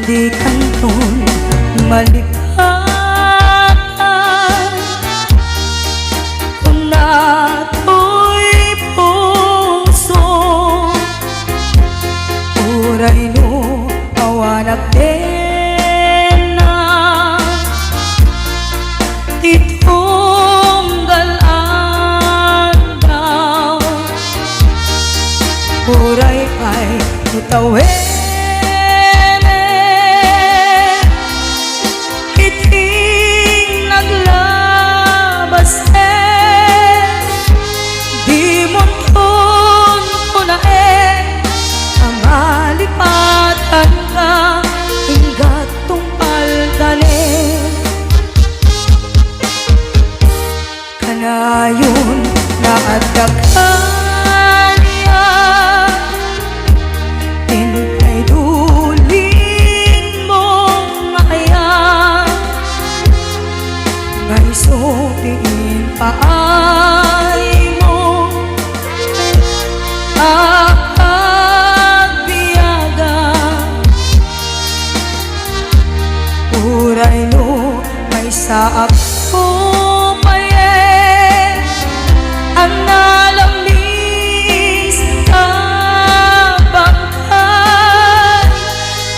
di kanton malikhakan kung nato'y puso uray no awanak din na itunggalan daw uray ay utawin kanayon na adakanya tinay dulin mong makayan ngay sutiin paay mo agbiyaga uray no may saak ko ang nalamis na bangkay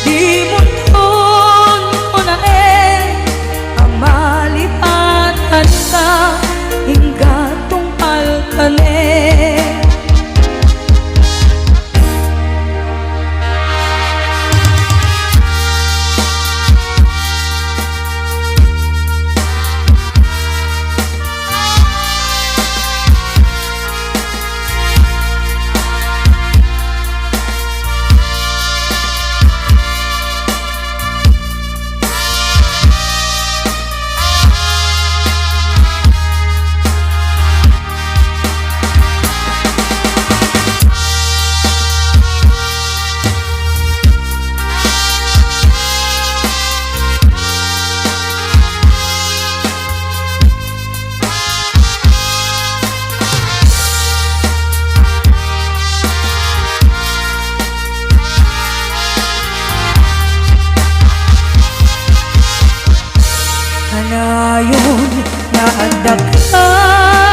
di munton ko na ang malipatan ka hinggatong alkane kanayon na adakanya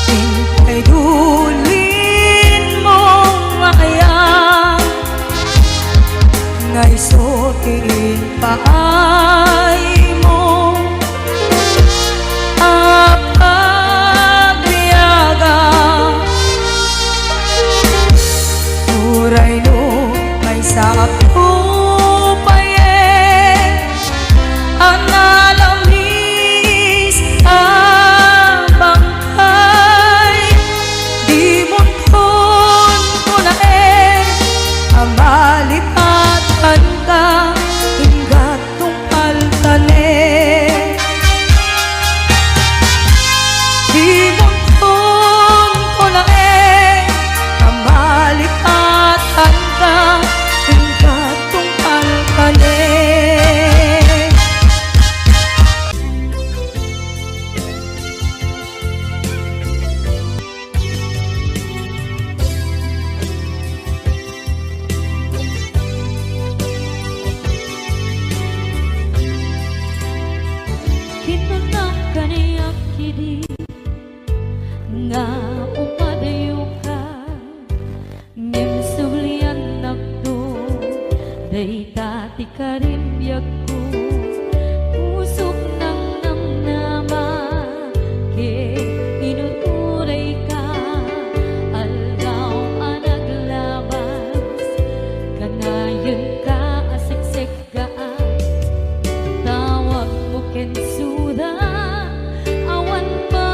tinay dulin mong makayan ngay sutiin paay mo agbiyaga uray no may saak ko malipatan ka hinggatong alkane di munton ko na malipatan ka hinggatong alkane nga upadayo ka ngem sulian nakdo day tati ka rin biyag ko pusok ng namnama ke inuturay ka aldaw anaglabas kanayon ka asiksik ka tawag mo ken suda awan pa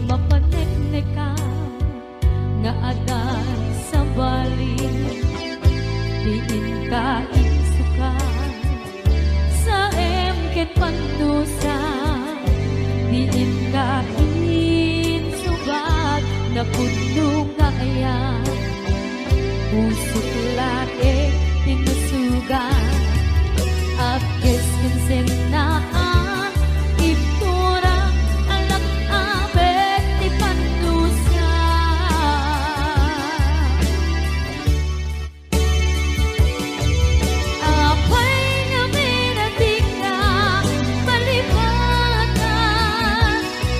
mapanekneka nga adan sa balik diin ka insuka sa emket pandusa diin ka insubat na puno nga ayan pusok lae tinusugan apkes kinsenaan iptura alak abet ti pandusa apay nga minatika palibatan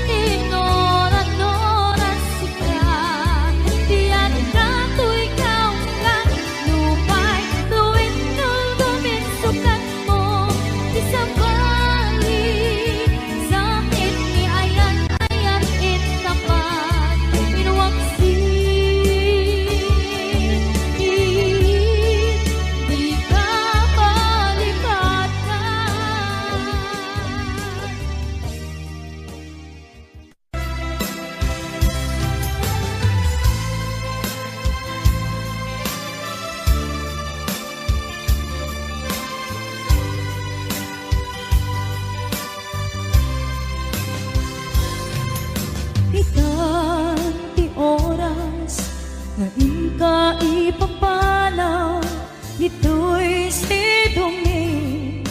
inoran-oran sika diyan ka to ikaw ka lupay luwin nung duminsukan mo isang bali sa akin ni ayan itapat inuwaksin di ka palibatan. Itan ti oras nga inka ipapanaw ito'y si Dumi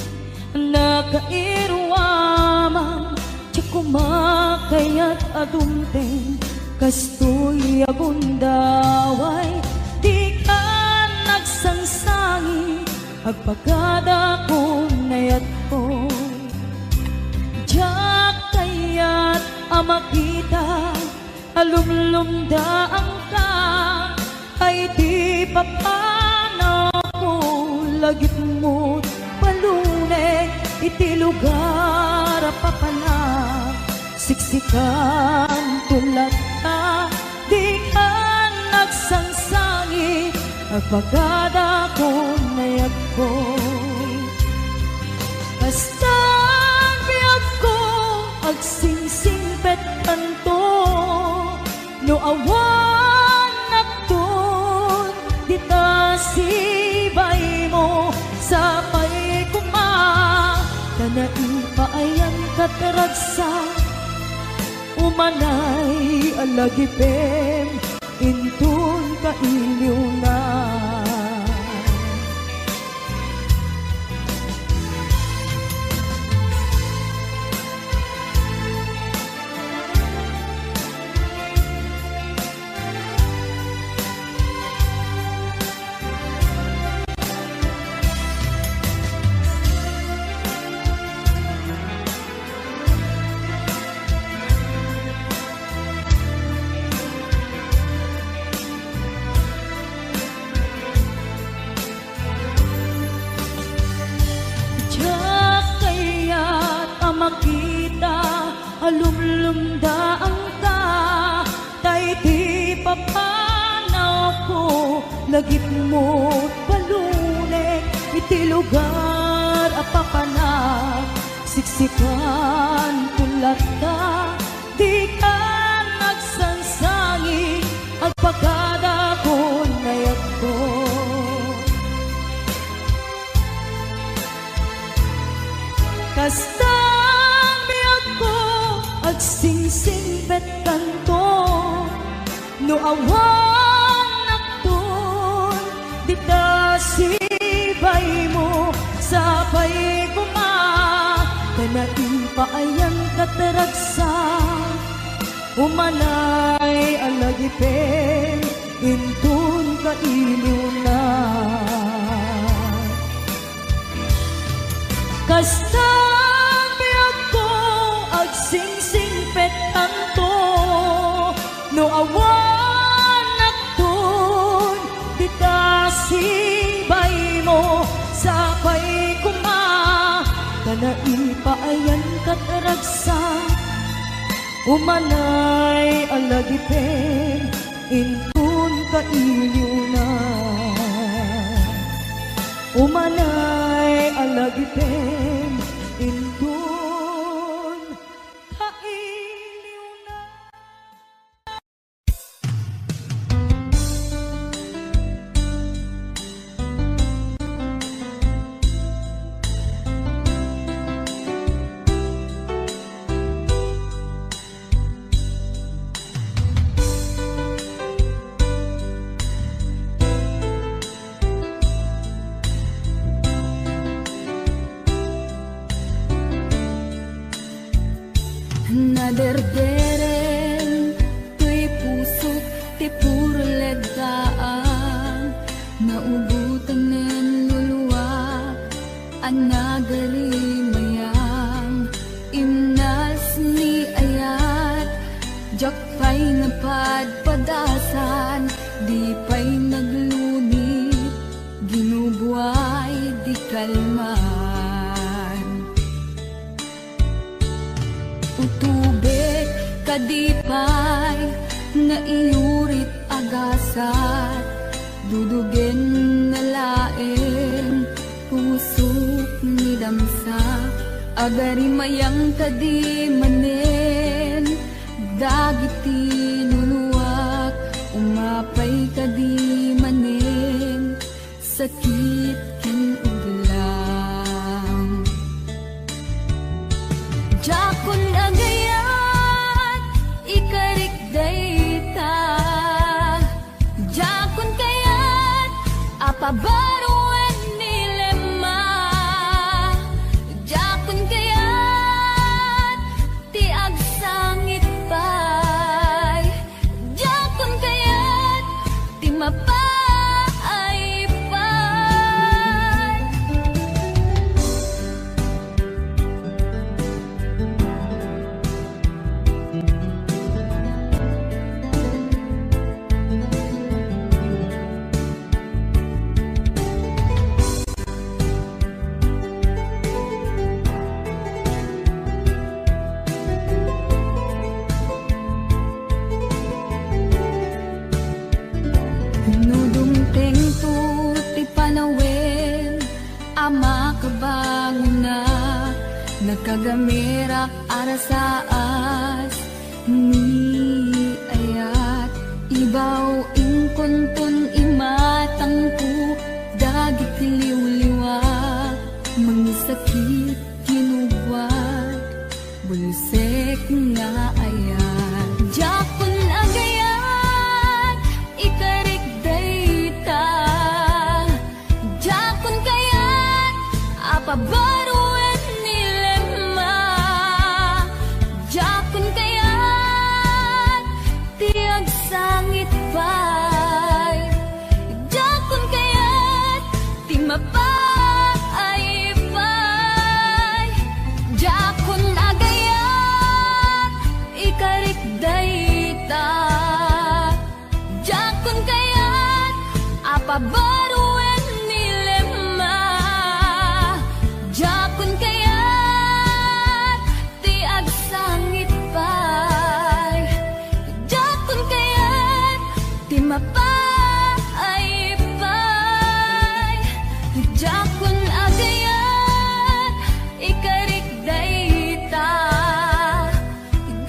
nakairwamang ti kumakayat adumteng kastoy agundaway di ka nagsangsangi agpagada ko nayat ko Diyak kaya't amakita alumlumdaan ka ay di papanaw ko lagit mo't palune iti lugar papanak siksikan tulad ka di ka nagsangsangi agpagada ko nayag ko basta biyag ko agsingsingpet kanto no awan nagtun dita sibay mo sa pay kuma kanaipayan kataragsa umanay alagipem intun kailiw na makita alumlumdaan ka tay di papanaw ko lagip mo't palunek iti lugar apapanak siksikan tulad ka di ka nagsansangi agpagada ko nayag ko kasta agsingsingpet kanto no awan nagtun dita sibay mo sa pay kuma kanaimpaayan kataragsa umanay alagipin intun kailiw na kasta agsingsingpet kanto no awan nagtun dita sibay mo sa pay kuma kanaipayan kataragsa umanay alagipin intun kailiw na umanay alagipin intun kailiw na Jak pa'y napadpadasan, di pa'y naglunit, ginubuhay di kalman. Utubek kadipay, nga iurit agasat, dudugen na laen, pusok ni damsa, agari mayang kadi manen, dagiti nuluwak, umapay kadi manen, sakit kinuglang. Jakon agayat, ikarik dayta, jakon kayat, apabaruan nilema, jakon kayat, ti agsangit pay, jakon kayat, ti mapay pay. Nudumteng to ti panawin, ama kabangon na, nagkagamirak arasaas, ni ayat, ibaw ingkontun imatangko, dagit liwliwa, mangisakit kinubwat, bulsek nga ayat. Jakon agayat, ikarik dayta, jakon kayat, apabaruan nilema, jakon kayat, tiag sangit pay, jakon kayat, ti mapay pay, jakon agayat, ikarik dayta, jakon kayat, apabaruan nilema, jakon kayat, ti agsangit pay, jakon kayat, ti mapay pay, jakon agayat, ikarik dayta,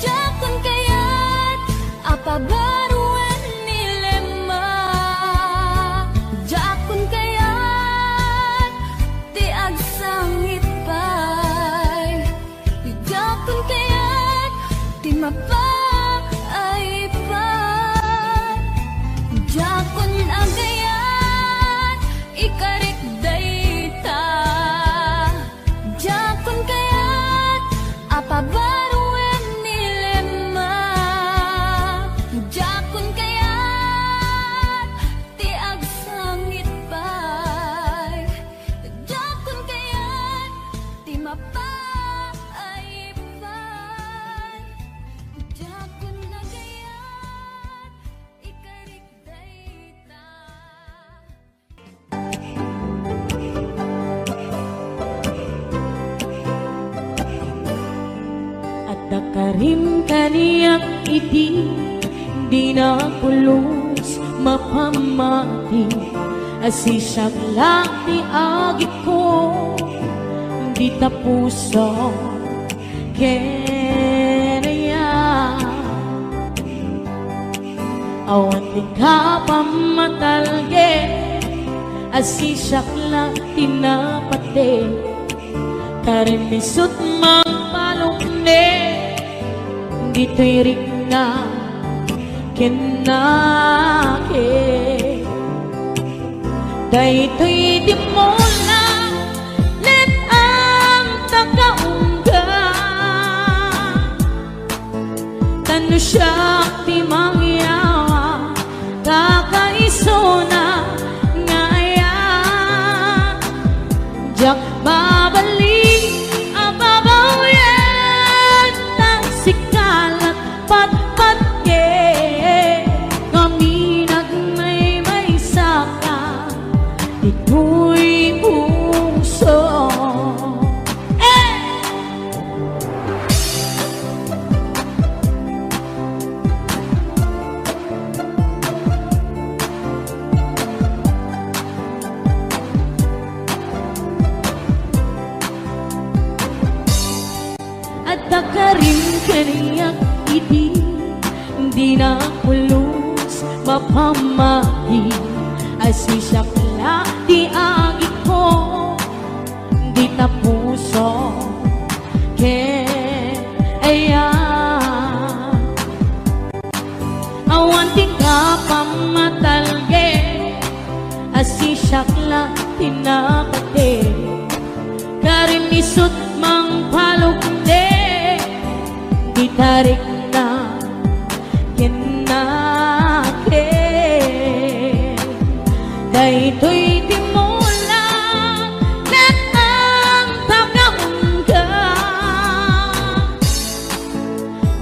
jakon kayat, apabaruan nilema, jakon kayat, ti agsangit pay, jakon kayat, ti mapay pay, jakon agayat, ikarik dayta, jakon kayat, apabaruan nilema, jakon kayat, ti agsangit pay, jakon kayat, ti mapay pay, jakon agayat, ikarik dayta. At nakarim kaniyak iti, di na pulos mapamati, asisang lang ti agit ko, di tapuso kenaya. Awan di ka pamatalge, asisak lang tinapate, karimisot mang palukne, dito'y rik na kinake. Dayto'y di mo lang let ang takaungga, tano siya ti mangyawa, kakaiso na ngaya. Jak babalik ababaw yan, ang sikalat pat-pat sinapulos mapamahi asisakla di agi ko di na puso ke ayan awan tingka pamatalge asisakla tinakate karimisut mang palukde ditarik na kinake daytoy di mo lang net ang tagaungga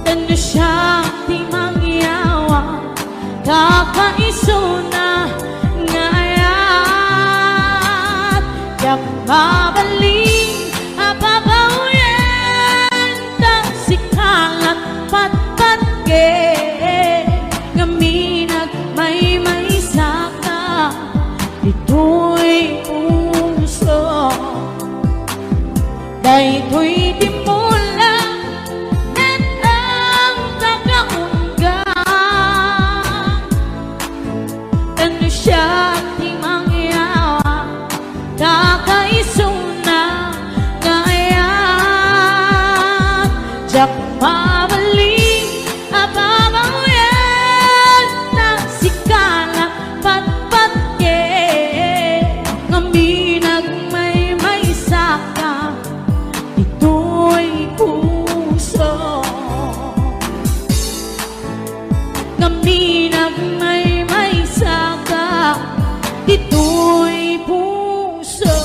tanda siya di mangyawa kakaisuna ngayat yak mabaling ababawen ta sikalat patpat ke ngaminag may saka dito'y puso daytoy di mo lang net ang tagaungga ano siya di mangyawa kakaisuna ngayat jak mabaling ababawen na sikala patpat ke ngaminag may saka dito'y puso ngaminag may saka dito'y puso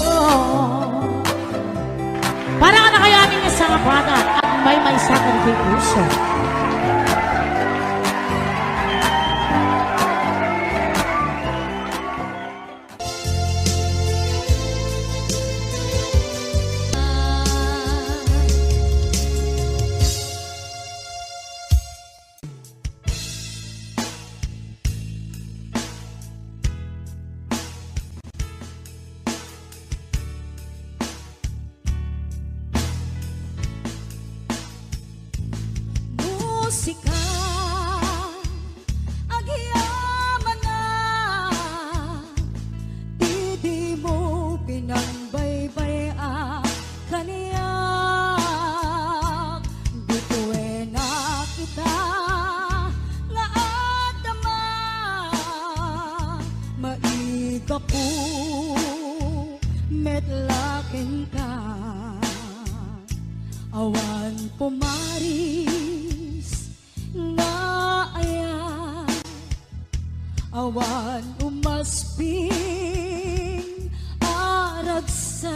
para ka na kaya aming isang bata at may saka dito'y puso. Musika agyaman na di mo pinangbaybay kaniya di ko nakita nga adama maiga po metlaking ka awan pumaris nga ayan awan umasping aragsak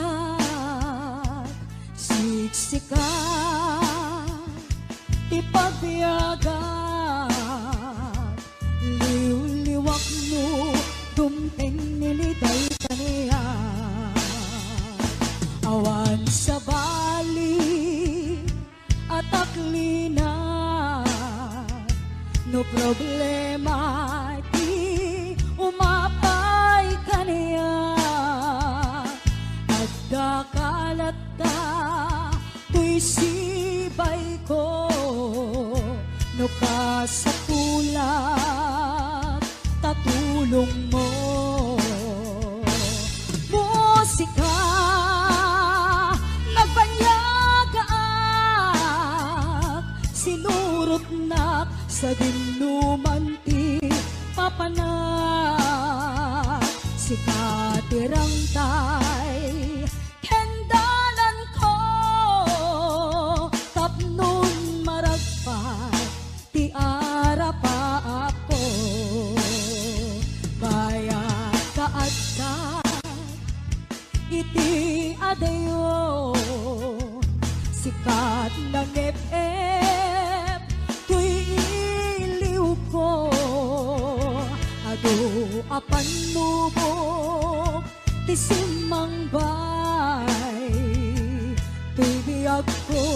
siksikan ipagyagat liw-liwak mo dumting niliday kaniya awan sa bali at aklina no problema di umapay kaniya at dakalata tuy sibay ko no kasatulat tatulong mo musika nagbanyagaan sinurot na sa dinumanti papanak si katirang tay kendalan ko tapnon maragpat ti ara pa ako kaya kaadta iti adayo sikat ng FM tuy iliw ko ado apan nubok ti simang bay tuy biyag ko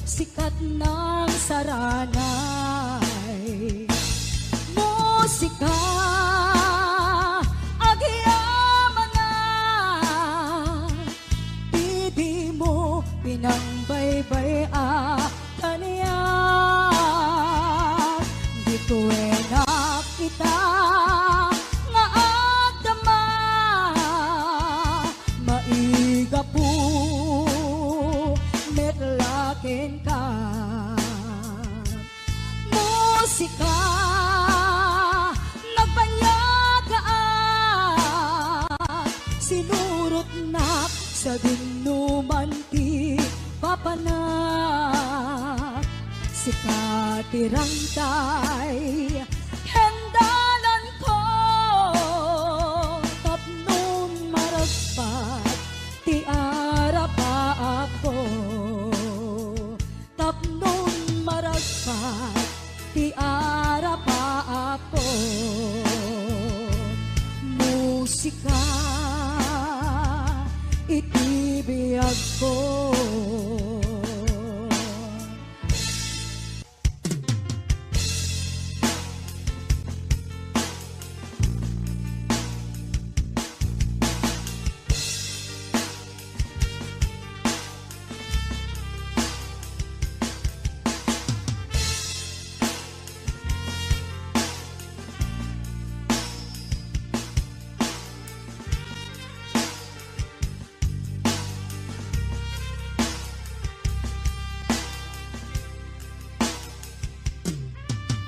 sikat ng saranay musika agyaman na di mo pinangbaybay kaniya musika nagbanyagaan, sinurot na sa dinuman ti papanak, sikatirang tay hendalan ko, tapnon maragpat ti arapa ako, tapnon maragpat ti arapa ako, musika itibiyag ko.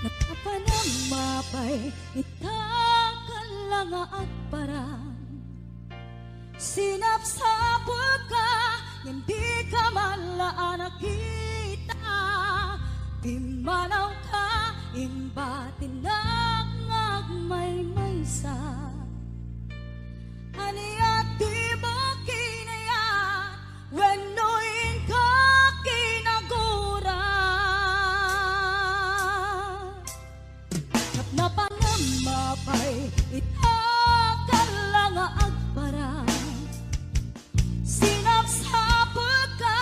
Nakapanamapay itakalanga at parang sinapsapul ka, hindi ka malaan nakita, timanaw ka, imbatinag ngagmay-maysa, aniya di mo kinaya, wenoin ka kinagura. Napanamapay itakalanga agparang sinapsapul ka,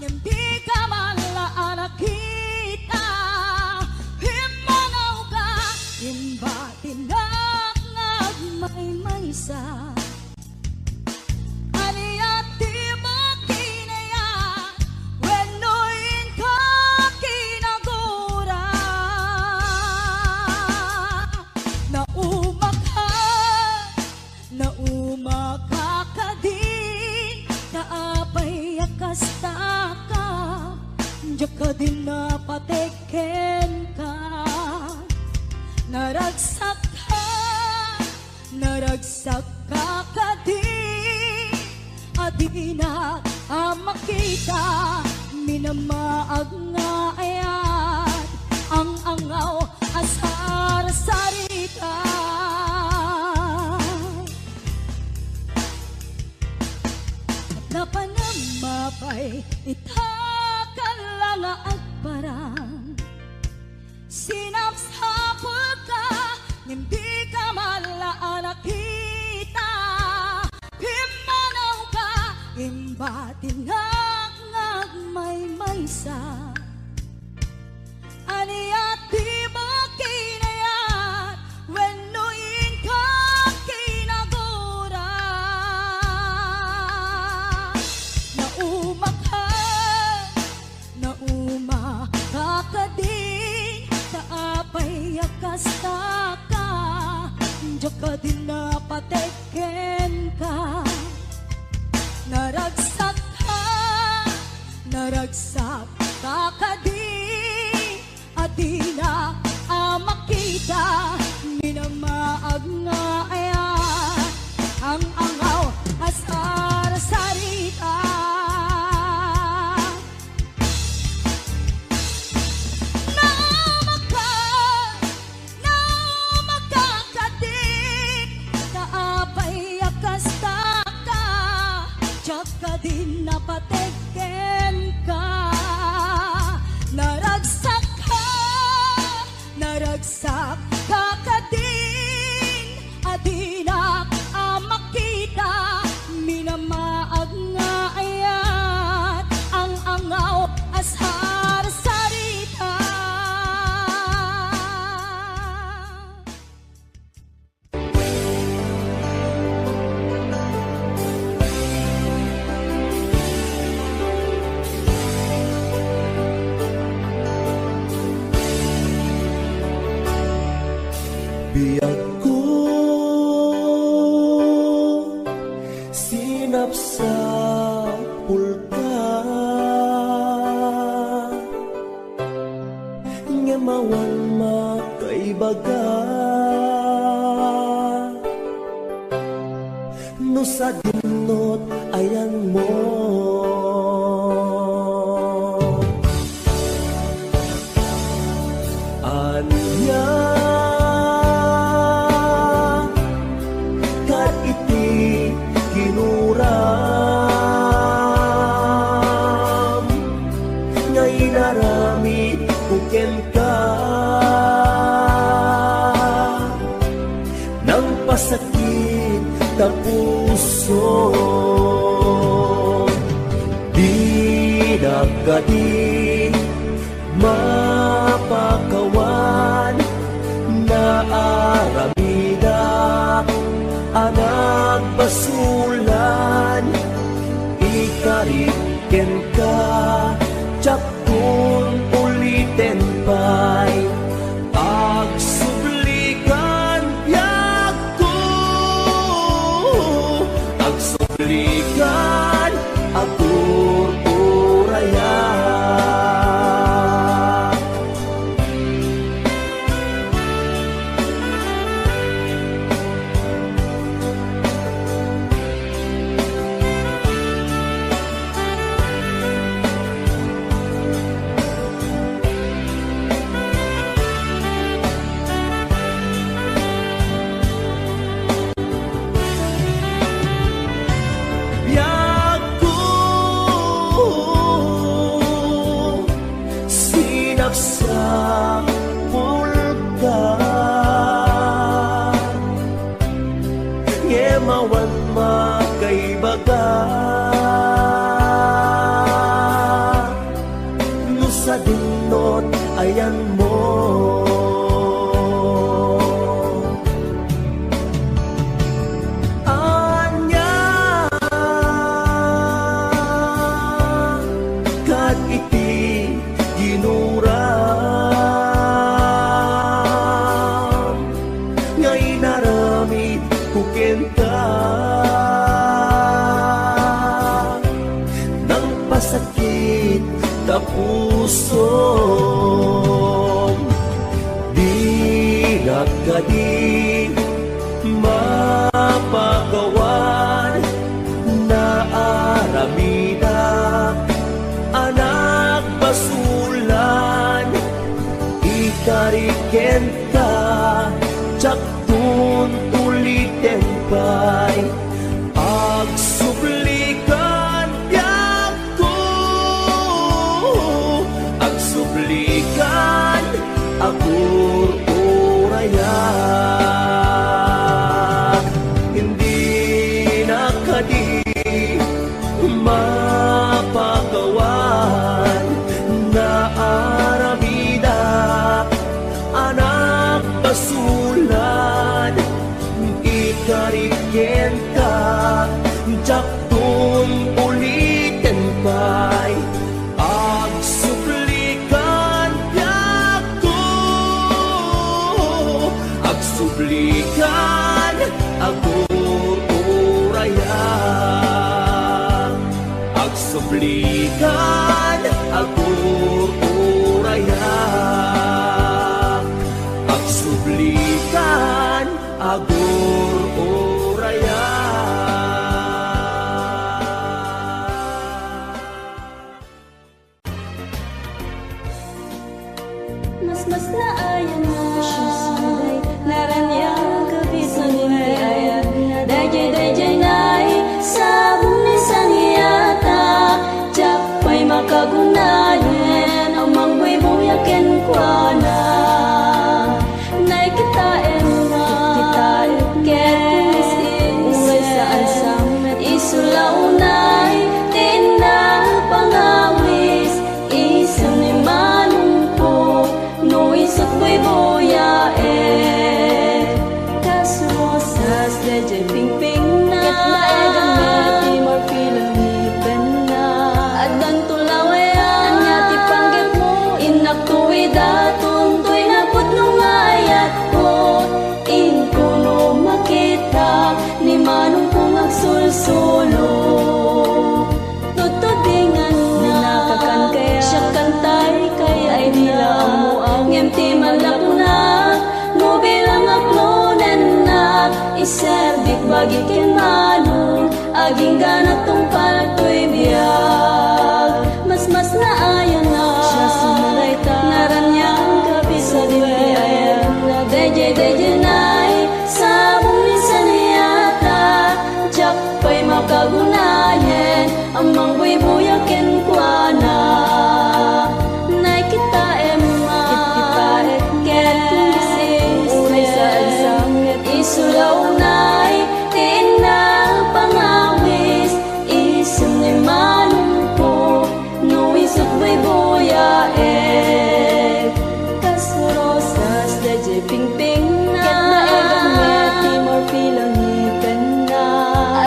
hindi ka malaan nakita, himanaw ka, imbatinag ngagmay-maysa, aniya di mo kinaya, wenoin ka kinagura. Naumakakadin, kaapay akasta ka, diya ka din napateken ka, naragsak ka kadin, adina makita, minamaag nga ayat, ang angaw asar sarita. Napanamapay itakalanga at parang sinapsapul ka, hindi ka malaan nakita, himanaw ka, imbatinag ngagmay-maysa, aniya di mo kinayat, wenoin ka kinagura. Naumakakadin, kaapay akasta ka, diya ka din napateken ka, naragsak ka kadin, adina makita, minamaag nga ayat, ang angaw asar sarita. Din napateken ka, naragsak ka kadin, adina makita, minamaag nga ayat, ang angaw asar sarita. Biyag ko sinapsapul ka, nga mawan makaibaga no sa dinot ayan mo anya kat iti kinuram ngay narami kuken ka nang pasakit na puso di nagkadi mapakawan na aramida anak basulan ikariken ka tsakun ulitin pa'y agsublikan biag ko agsublikan atur uraya sa pulgar ngemawan makaibaga no sa dinot ayan mo anya kat iti ginuram ngay narami kuken ka nang pasakit na puso di nagkadi mapagawan na aramida anak basulan ikariken ka tsaktun ulitin pa'y agsublikan biag ko agsublikan agur uraya hindi nakadi mapagawan na aramida anak basulan ikariken ka tsaktun ulitin pa'y agsublikan biag ko agsublikan agur uraya agsublikan agur uraya agsublikan agur uraya Mas naayan na naranyang kabisulay dayjay nay sabong ni saniyata jakpay makagunayan ang mangbuy-buyaken kwa na nay kita enga kita malakuna no bilang aklonen na iserbik bagi kenmanong aging ganat tong paltoy biyag mas na ayon na siya sunay ta naranyang gabi sa dibayan deje nay sabong minsan yata jakpay makagunayen amang buyakin kwa na nay kita emma ket kumising unay sa agsam isulaw nay tinang pangawis isum ni manumpo no isuk buya kasrosas deje pingping na ket na egang timor pilang ikan na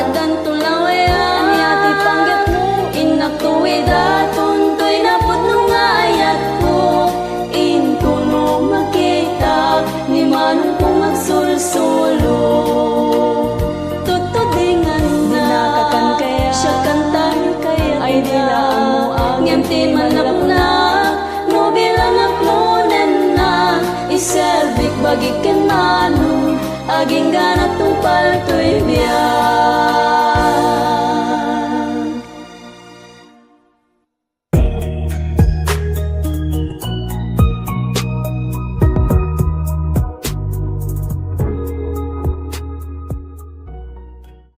adan tulawayan yati panggap mo inak tuwida tuntoy na putnong ayat ko in kuno makita ni manong kong magsulsulo tutudingan na siya kantan kaya ay dila mo ngemti man na puna no bilang aklonen na iserbik bagi ken manong aging ganat tong paltoy biya